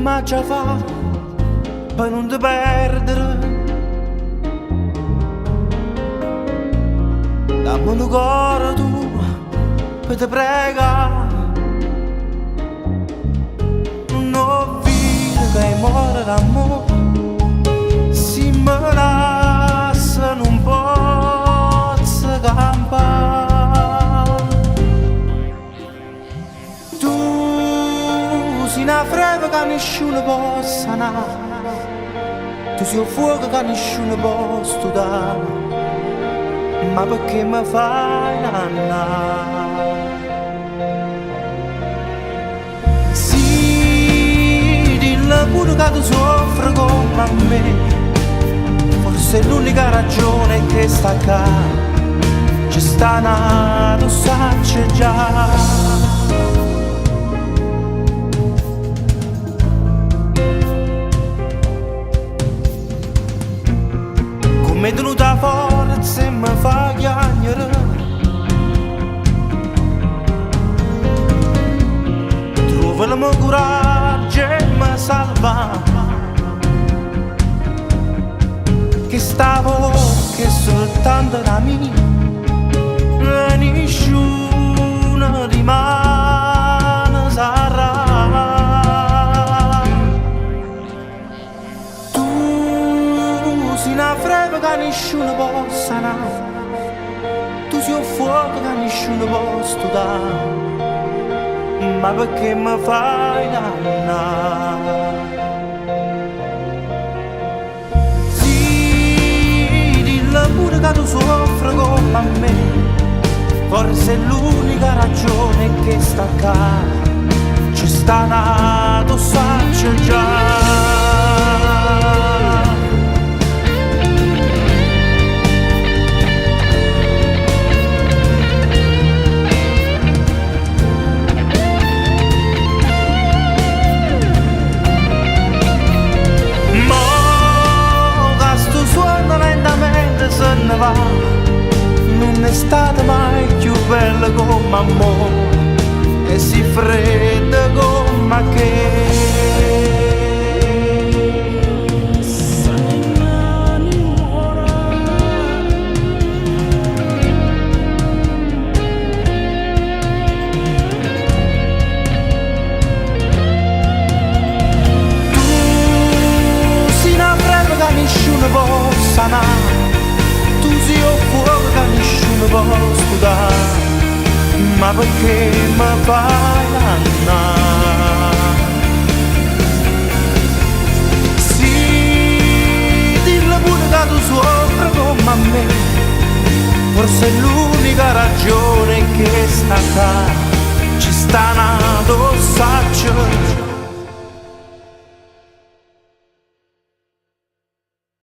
come già fa per non ti perdere. Dammi un cuore tu per te prega. Non vedo che muore d'amore, si me lascia non posso campare. Tu sei una freva che nessuno può sanare, tu sei un fuoco che nessuno può studare. Ma perché mi fai annare? Sì, dillo pure che tu soffri come me, forse è l'unica ragione che sta qua, ci sta una, lo sacci già. Come è tenuta forza e mi fa chiagnere, trovo il mio coraggio e mi salva, che stavo che soltanto da me nessuno di mano sarà. Una freva che nessuno può sanare, tu sei un fuoco che nessuno può studare. Ma perché mi fai dannare? Sì, dillo pure che tu soffri come me, forse è l'unica ragione che sta qua, ci sta nato, saccio già. Se ne va, non è stata mai più bella come amore, e si fredda come che. Tu sei una freva che nessuno può sanare, tu sei un fuoco che nessuno può scudare. Ma perché mi fai annare? Sì, dillo pure che tu soffri come me, forse è l'unica ragione che sta qua, ci sta nato, saccio